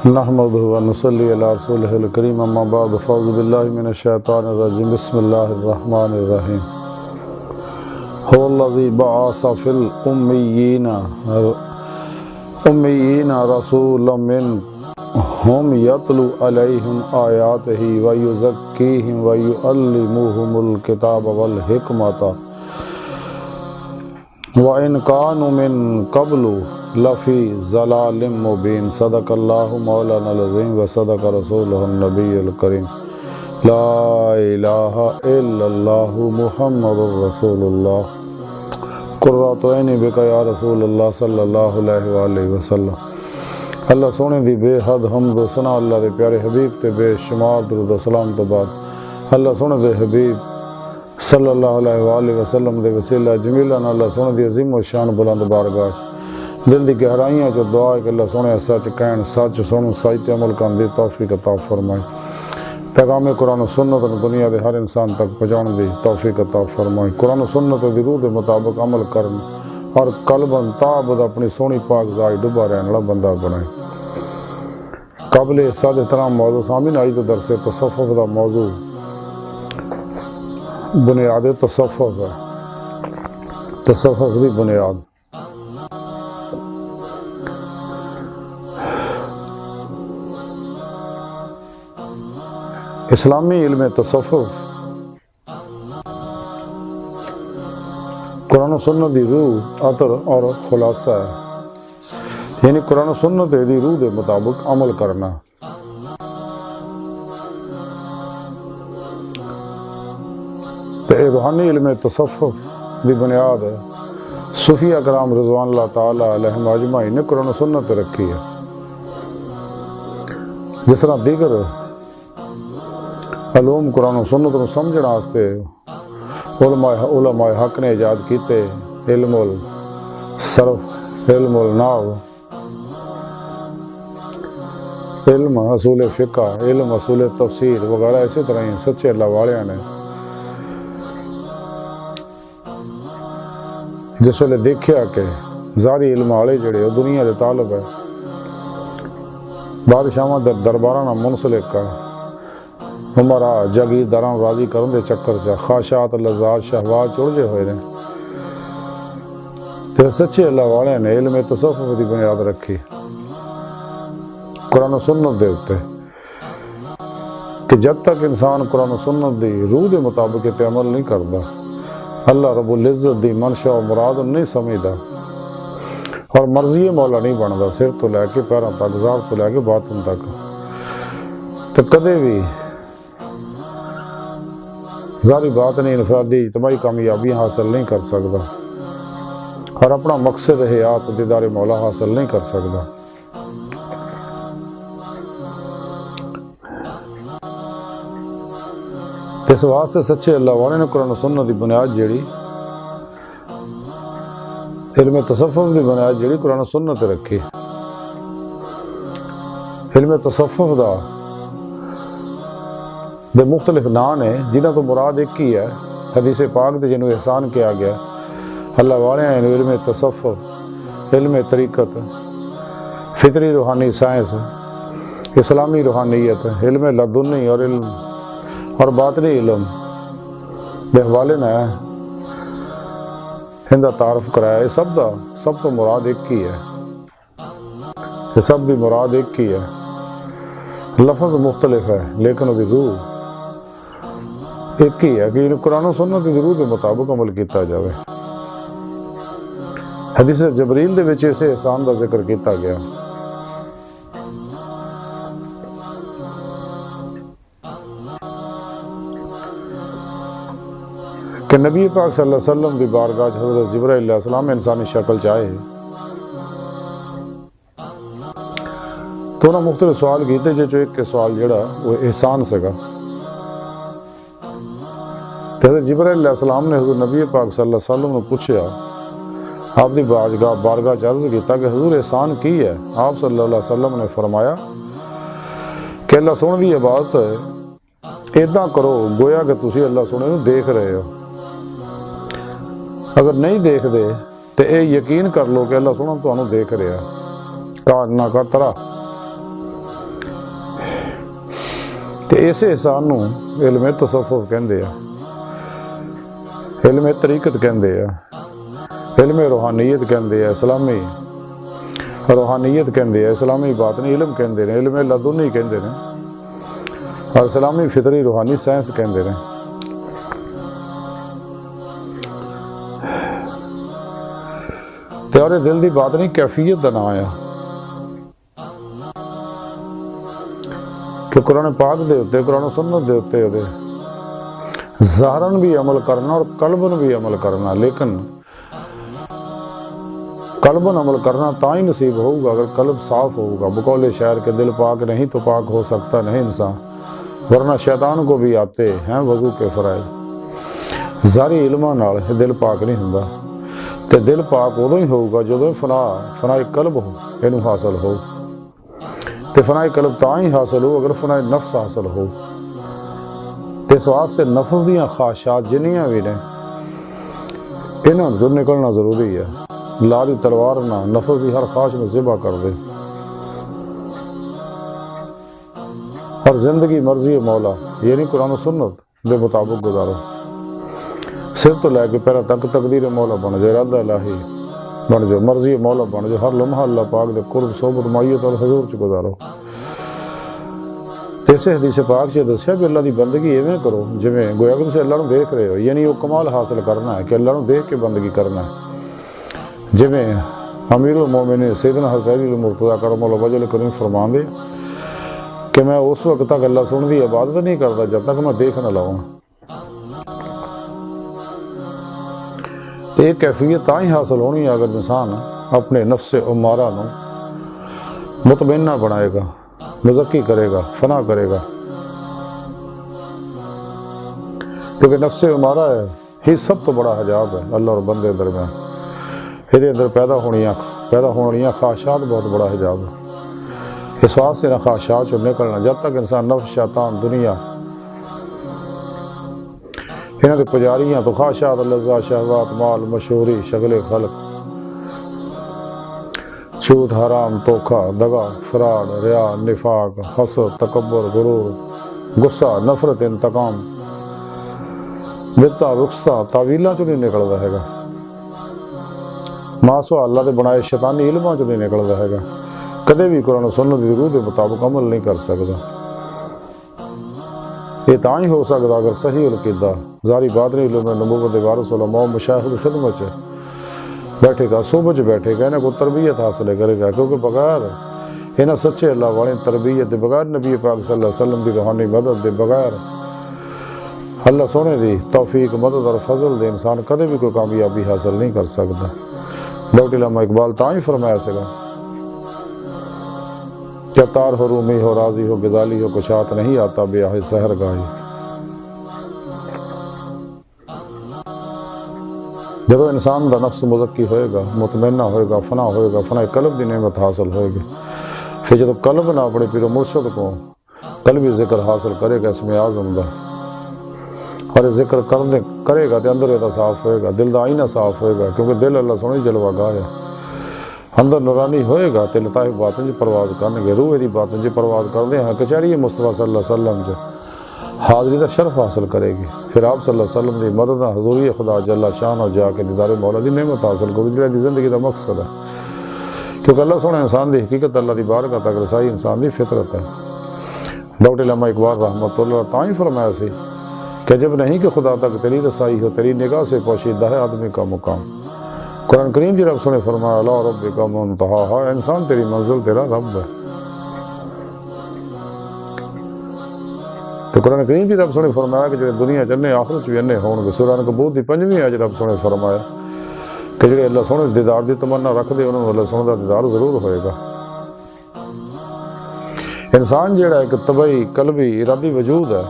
نحمدہ و نصلی علی رسولہ الکریم اما بعد فاعوذ باللہ من الشیطان الرجیم بسم اللہ الرحمن الرحیم هو الذی بعث فی الامیین رسولا منہم یتلو علیہم آیاتہ ویزکیہم ویعلمہم الکتاب والحکمۃ وَإِن كَانُوا مِن قَبْلُ لَفِي ضَلَالٍ مُبِينٍ صدق اللہ مولانا العظیم وصدق رسولہ النبی الکریم لا الہ الا اللہ محمد رسول اللہ قرۃ عینی بک یا رسول اللہ صلی اللہ علیہ وآلہ وسلم۔ اللہ سونے دی بے حد حمد و ثنا اللہ دے پیارے حبیب تے بے شمار درود و سلام تو بعد اللہ سونے دے حبیب صلی اللہ علیہ وآلہ وسلم دے وسیلہ جمیلہ اللہ سونے دی عظیم و شان بلند بارگاہ دل دی گہرائیاں جو دعا ہے کہ اللہ سونے سچ کہن سچ سنن سچ عمل کرن دی توفیق عطا فرمائے، پیغام قرآن و سنت دنیا دے ہر انسان تک پہنچانے دی توفیق عطا فرمائے، قرآن و سنت دی روح دے مطابق عمل کرن اور قلباً تابد اپنی سونی پاک ذائی ڈبا رہنے والا بندہ بنائے۔ قابل احساد احترام موضوع سامعین، آج تو درس تصوف دا موضوع بنیاد تصوف ہے، تصوف دی بنیاد۔ اسلامی علم تصوف قرآن و سنت دی روح عطر اور خلاصہ ہے، یعنی قرآن و سنت دی روح دے مطابق عمل کرنا۔ روحانی علم تصوف دی بنیاد ہے صوفیہ کرام رضوان اللہ تعالی علیہم اجمعین نے قرآن و سنت رکھی ہے، جس طرح دیگر علوم قرآن و سنت کو سمجھنے واسطے علماء حق نے ایجاد کیتے، علم الصرف، علم النحو، علم اصول فقہ، علم اصول تفسیر وغیرہ، اسی طرح ہی سچے اللہ والیاں نے جس ویلے دیکھیا کہ ظاہری علم والے جڑے وہ دنیا دے طالب ہے، بادشاہاں دے درباراں نال منسلک کا ہمارا جاگیرداراں راضی کرن دے چکر چ خواہشات لذات شہوات چڑھے ہوئے نے، تے سچے اللہ والے نے علم تصوف دی بنیاد رکھی قرآن و سنت دے اوتے کہ جب تک انسان قرآن و سنت دی روح دے مطابق تے عمل نہیں کردا، اللہ رب العزت دی منشا و مراد نہیں سمجھدا اور مرضی مولا نہیں بندا، سر تو لے کے پیراں تک، ظاہر تو لے کے باطن تک، تو کدے بھی ظاہری بات نہیں انفرادی اجتماعی کامیابیاں حاصل نہیں کر سکدا اور اپنا مقصد حیات دیدار مولا حاصل نہیں کر سکدا۔ اس واسطے سچے اللہ والے نے قرآن و سنت دی بنیاد جیڑی علم تصوف دی بنیاد جیڑی قرآن و سنت رکھی۔ علم تصوف دا دے مختلف نام ہیں جنہاں تو مراد ایک ہی ہے، حدیث پاک دے جنہوں احسان کیا گیا اللہ والے ہیں علم تصوف، علم طریقت، فطری روحانی سائنس، اسلامی روحانیت، علم لدنی اور علم اور باطنی علم دے حوالے نے ہندہ تعارف کرایا۔ یہ سب تو مراد ایک ہی ہے، یہ سب دی مراد ایک ہی ہے، لفظ مختلف ہے لیکن وہ روح ایک ہی ہے کہ قرآن و سنت دی روح کے مطابق عمل کیتا جاوے۔ حدیث جبریل دے وچ اسے احسان دا ذکر کیتا گیا کہ نبی پاک صلی اللہ علیہ وسلم دی بارگاہ حضرت جبرائیل علیہ السلام انسانی شکل چاہے تو انہوں مختلف سوال کیتے، جو ایک کے سوال جڑا وہ احسان سگا۔ حضرت جبرائیل علیہ السلام نے حضور نبی پاک صلی اللہ علیہ وسلم نے پوچھا، آپ دی بارگاہ عرض کیتا کہ حضور احسان کی ہے؟ آپ صلی اللہ علیہ وسلم نے فرمایا کہ اللہ سونے دی عبادت ہے اداں کرو گویا کہ تسی اللہ سونے نو دیکھ رہے ہو، اگر نہیں دیکھ دے تو اے یقین کر لو کہ اللہ سونا تو دیکھ رہا کائنات کا طرح ਤੇ ਇਸੇ ihsan ਨੂੰ ਇਲਮ ਤਸੱਵੁਫ ਕਹਿੰਦੇ ਆ, ਇਲਮ ਤਰੀਕਤ ਕਹਿੰਦੇ ਆ, ਇਲਮ ਰੂਹਾਨੀਅਤ ਕਹਿੰਦੇ ਆ, ਇਸਲਾਮੀ ਰੂਹਾਨੀਅਤ ਕਹਿੰਦੇ ਆ, ਇਸਲਾਮੀ ਬਾਤਨੀ ਇਲਮ ਕਹਿੰਦੇ ਨੇ, ਇਲਮ ਲਦੁਨੀ ਕਹਿੰਦੇ ਨੇ, اور اسلامی فطری روحانی سائنس کہندے نے۔ تے اور دل دی بات نہیں کیفیت دا نام آیا کہ قرآن پاک دے ہوتے، قرآن سنت دے ہوتے ہوتے ظاہراً بھی عمل کرنا اور قلباً بھی عمل کرنا، لیکن قلباً عمل کرنا تا ہی نصیب ہوگا اگر قلب صاف ہوگا۔ بقول شاعر کے دل پاک نہیں تو پاک ہو سکتا نہیں انسان، ورنہ شیطان کو بھی آتے ہیں وضو کے فرائض۔ ظاہری علماں نال دل پاک نہیں ہوندا، تے دل پاک ادوں ہی ہوگا جدوں فنا قلب ہو اینوں حاصل ہو، تے فنا قلب تاں ہی حاصل ہو اگر فنا نفس حاصل ہو۔ تے اس واسطے نفس دیاں خواہشات جنیاں بھی نے انہاں نوں نکلنا ضروری ہے۔ لا دی تلوار نہ نفس دی ہر خواہش نوں ذبح کر دے، اور زندگی مرضی مولا یعنی قرآن و سنت دے مطابق گزارو۔ سر تو لے کے پیرا تک تقدیر مولا بن جائے، ارادہ الہی بن جائے، مرضی مولا بن جائے، ہر لمحہ اللہ پاک دے قرب صحبت معیت اور حضور چ گزارو۔ ایسے حدیث پاک سے دسیا کہ اللہ دی بندگی ایویں کرو جویں گویا کہ تسی اللہ نوں دیکھ رہے ہو، یعنی وہ کمال حاصل کرنا ہے کہ اللہ نوں دیکھ کے بندگی کرنا ہے۔ جویں امیر المومنین سیدنا حضرت علی المرتضیٰ کرم اللہ وجہ کریم فرماندے کہ میں اس وقت تک اللہ سن دی عبادت نہیں کرتا جب تک میں دیکھ نہ لاؤں۔ ایک کیفیت تاں ہی حاصل ہونی ہے اگر انسان اپنے نفس امارہ نو مطمئنہ بنائے گا، مزکی کرے گا، فنا کرے گا، کیونکہ نفس امارہ ہے ہی سب تو بڑا حجاب ہے اللہ اور بندے درمیان۔ میرے اندر پیدا ہونیاں خواہشات بہت بڑا حجاب ہے۔ اس واسطے نہ خواہشات سے نکلنا جب تک انسان نفس شیطان دنیا انہاں دے پجاریاں تو خواہشات لذات شہوات مال مشہوری شغل خلق جھوٹ حرام دھوکا دغا فراڈ ریا نفاق حسد تکبر غرور غصہ نفرت انتقام بدعت رخصہ تعویلاں چوں نہیں نکلدا ہے گا، ماسوا اللہ دے بنائے شیطانی علماں چوں نہیں نکلدا ہے گا، کدے بھی قرآن و سنت دی روح دے مطابق عمل نہیں کر سکتا۔ یہ تاں ہی ہو سکتا اگر صحیح القیدہ ظاہری باطنی علوم نبوت دے وارث علماء و مشائخ کی خدمت چ بیٹھے گا، صحبت چ بیٹھے گا، انہاں کو تربیت حاصل کرے گا، کیونکہ بغیر انہاں سچے اللہ والے تربیت دے بغیر نبی پاک صلی اللہ علیہ وسلم دی روحانی مدد دے بغیر اللہ سونے دی توفیق مدد اور فضل دے انسان کدے بھی کوئی کامیابی حاصل نہیں کر سکتا۔ ڈاکٹر علامہ اقبال تاں ہی فرمایا سکا کیا تار ہو رومی ہو راضی ہو غزالی ہو کشات نہیں آتا بیاہ سحر گاہی۔ جب انسان دا نفس مزکی ہوئے گا، مطمئنہ ہوئے گا، فنا ہوئے گا، فنا قلب دی نعمت حاصل ہوئے گی، پھر جب قلب نہ اپنے پیر و مرشد کو قلبی ذکر حاصل کرے گا اسم اعظم دا، اور ذکر کرے گا تے اندر دا صاف ہوئے گا، دل دا آئینہ صاف ہوئے گا، کیونکہ دل اللہ سونے جلوہ گاہ ہے، اندر نورانی ہوئے گا تے لطائف باطن جی پرواز کرنے گے، روح دی باطن جی پرواز کر دیں ہاں کچہری مصطفیٰ صلی اللہ علیہ وسلم جو حاضری دا شرف حاصل کرے گی، پھر آپ صلی اللہ علیہ وسلم دی مدد حضوری خدا جل شان اور جا کے دیدار مولا دی نعمت حاصل کرو جڑا دی زندگی دا مقصد ہے، کیونکہ اللہ سونے انسان دی حقیقت اللہ دی بارگاہ تک رسائی انسان دی فطرت ہے۔ ڈاکٹر علامہ اقبال رحمۃ اللہ تاں ہی فرمایا سی کہ جب نہیں کہ خدا تک تیری رسائی ہو تیری نگاہ سے پوشیدہ ہے آدمی کا مقام۔ قرآن کریم جی رب سنے فرمایا لا ربک منتہاہا، انسان تیری منزل تیرا رب ہے۔ تو قرآن کریم جی رب سنے فرمایا کہ جڑے دنیا چنے آخرت بھی انے ہون گے۔ سورہ عنکبوت دی 5ویں آیت رب سنے فرمایا کہ جڑے اللہ سونے دیدار دی تمنا رکھ دے انہوں اللہ سونے دا دیدار ضرور ہوئے گا۔ انسان جڑا ایک طبعی قلبی ارادی وجود ہے،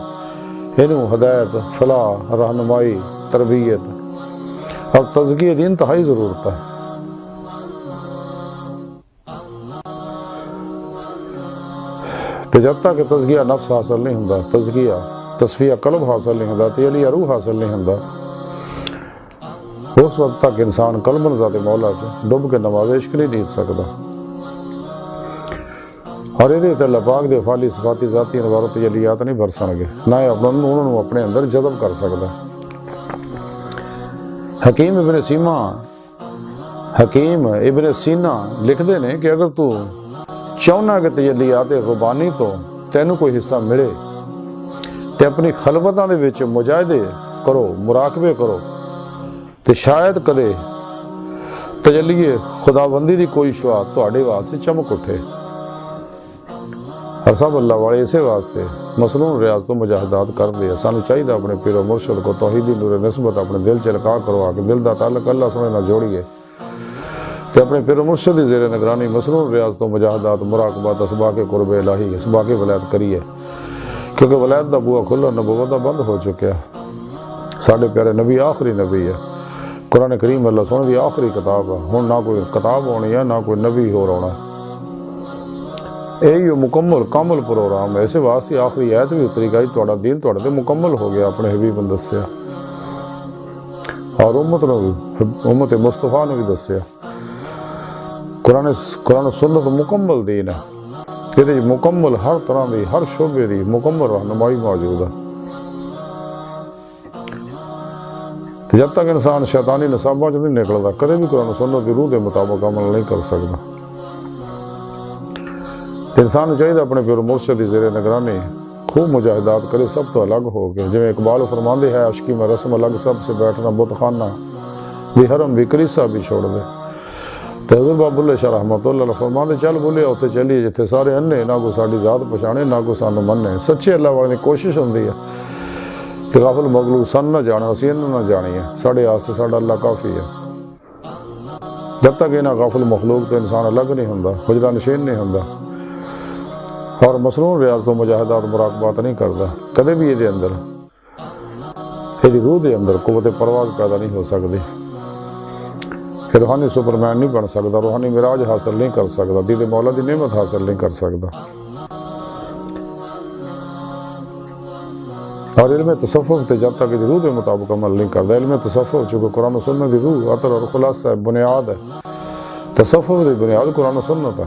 انہوں ہدایت فلاح رہنمائی تربیت اور تزکیہ دی انتہائی ضرورت ہے۔ تو جب تک تزکیہ نفس حاصل نہیں ہوندا، تصفیہ قلب حاصل نہیں ہوندا، تیلیہ روح حاصل نہیں ہوندا، اس وقت تک انسان قلباً ذات مولا سے ڈب کے نماز عشق نہیں نیت سکتا۔ اور یہ اللہ پاک دے فالی صفاتی ذاتی انوار و تجلیات نہیں بھر سن گے، نہ انہوں نے اپنے اندر جذب کر سکتا۔ حکیم ابن سینا لکھتے ہیں کہ اگر تو چاہنا کہ تجلیات ربانی تو تینوں کوئی حصہ ملے تے اپنی خلوتاں دے وچ مجاہدے کرو، مراقبے کرو، تے شاید کدے تجلی خداوندی دی کوئی شعاع تہاڈے واسطے چمک اٹھے۔ اور سب اللہ والے اسے واسطے مصنون ریاض تو مجاہدات کر دے۔ سانو چاہیے اپنے پیر و مرشد کو توحیدی نور نسبت اپنے دل چ لقا کروا کے دل دا تعلق اللہ سنے نہ جوڑیے تے اپنے پیر و مرشد دی زیر نگرانی مصنون ریاض تو مجاہدات، مراقبات، اسباق قرب الہی، اسباق ولایت کریے، کیونکہ ولایت دا بوا کھلا، نبوت دا بند ہو چکیا۔ ساڈے پیارے نبی آخری نبی ہے، قرآن کریم اللہ سونے دی آخری کتاب ہے، ہن نہ کوئی کتاب ہونی ہے نہ کوئی نبی ہو رونا، یہی مکمل کامل پروگرام ہے۔ اسے واسطے آخری آیت بھی اتری گئی، تہاڈا دین تہاڈے تے مکمل ہو گیا، اپنے حبیب نے دسیا اور امت مصطفیٰ نے بھی دسیا۔ قرآن و سنت مکمل دین ہے، یہ مکمل ہر طرح دی ہر شعبے دی مکمل رہنمائی موجود ہے۔ جب تک انسان شیطانی نصابوں سے نہیں نکلتا کدے بھی قرآن و سنت دی روح کے مطابق عمل نہیں کر سکتا۔ انسان چاہیے اپنے پیر مرشد دی زیر نگرانی خوب مجاہدات کرے، سب تو الگ ہو گئے، جو اقبال فرماندے ہے عشقی میں رسم الگ سب سے بیٹھنا، بت خانہ بھی حرم بھی کلیسا بھی چھوڑ دے۔ تو حضور باب اللہ شاہ رحمۃ اللہ علیہ فرماندے چل بولے اتنے چلیے جتنے سارے انے، نہ کوئی ساری ذات پچھانے نہ کوئی سانو مننے۔ سچے اللہ والے کی کوشش ہوندی ہے کہ غافل مغلوب سن نہ جانا، اسی نہ جانی ہے، ساڑھے آسے ساڑھا اللہ کافی ہے۔ جب تک یہ نہ غافل مخلوق تو انسان الگ نہیں ہوندا، حجرہ نشین نہیں ہوندا اور مصنون ریاض تو مجاہدات مراقبات نہیں کرتا، کدے بھی یہ اندر یہ روح دے اندر قوت پرواز پیدا نہیں ہو سکتی، روحانی سپرمین نہیں بن سکتا، روحانی معراج حاصل نہیں کر سکتا، دید مولا دی نعمت حاصل نہیں کر سکتا۔ اور علم تصوف تے جب تک روح دے مطابق عمل نہیں کرتا، علم تصوف چونکہ قرآن و سنت دی روح عطر اور خلاصہ ہے، بنیاد ہے، تصوف دی بنیاد قرآن و سنت ہے۔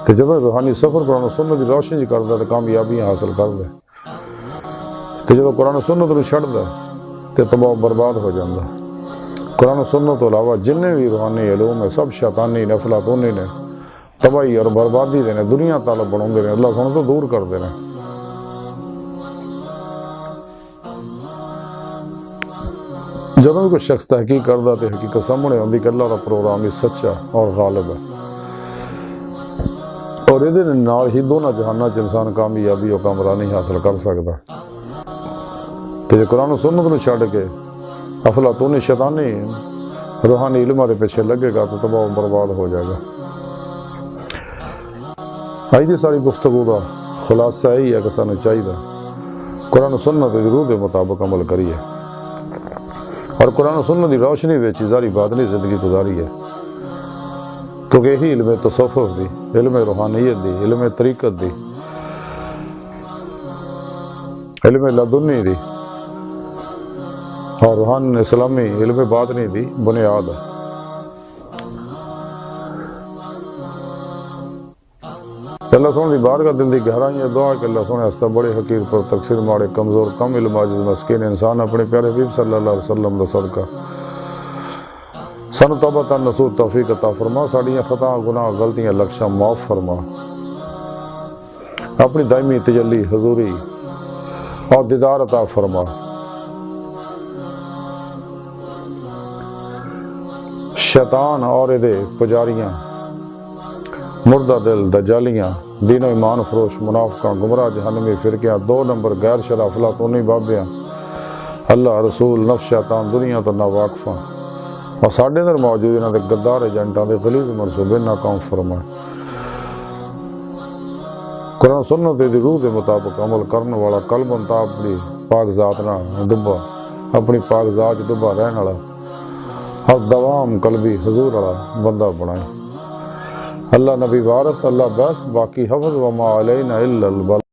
تو جب روحانی سفر قرآن و سنت دی روشنی کرتا تو کامیابیاں حاصل کرتا، تو جب قرآن و سنت نو چھڑدا تو تباہ و برباد ہو جاتا۔ قرآن و سنت تو علاوہ جننے بھی روحانی علوم ہے سب شیطانی نے، افلاطونی نے، تباہی اور بربادی دینے، دنیا طالب بنا دے، اللہ سن تو دور کر دینے۔ جب بھی کوئی شخص تحقیق کرتا تو حقیقت سامنے آتی کہ اللہ کا پروگرام ہی سچا اور غالب ہے، اور یہ نال ہی دونوں جہانوں چ انسان کامیابی اور کامرانی حاصل کر سکتا۔ تو جے قرآن و سنت نو چھڈ کے افلاطونی شیطانی روحانی علماں دے پیچھے لگے گا تو تباہ و برباد ہو جائے گا۔ آئی دی ساری گفتگو کا خلاصہ یہی ہے کہ سانو چاہیے قرآن و سنت دی روح دے مطابق عمل کریے اور قرآن و سنت دی روشنی وچ ظاہری باطنی زندگی گزاری ہے، کیونکہ یہی علم تصوف دی، علم روحانیت دی، علم طریقت دی، علم لدنی دی اور روحان اسلامی علم باطنی دی بنیاد ہے۔ اللہ سونے دی بارگاہ دل دی گہرائیاں دعا کہ اللہ سونے ہستا بڑے حقیر پر تقصیر ماڑے کمزور کم علم عاجز مسکین انسان اپنے پیارے حبیب صلی اللہ علیہ وسلم دا صدقہ سانو توبہ نصوح توفیق عطا فرما، ساڑیاں خطا گناہ غلطیاں لکشاں معاف فرما، اپنی دائمی تجلی حضوری اور دیدار عطا فرما۔ شیطان اور دے پجاریاں مردہ دل دجالیاں دین و ایمان فروش منافقاں گمراہ جہنمی فرقیاں دو نمبر غیر شرع افلاطونی بابیاں اللہ رسول نفس شیطان دنیا تو ناواقفاں اور ساڑھے اندر موجود انہاں دے غدار ایجنٹاں دے غلیظ منصوبے ناکام فرمائے۔ قرآن سنت دی روح دے مطابق عمل کرنے والا قلب انتا اپنی پاک ذات نہ ڈبا، اپنی پاک ذات ڈبا رہن والا اور دوام قلبی حضور والا بندہ بنائے۔ اللہ نبی وارث، اللہ بس، باقی حفظ وما علینا الا البلاغ۔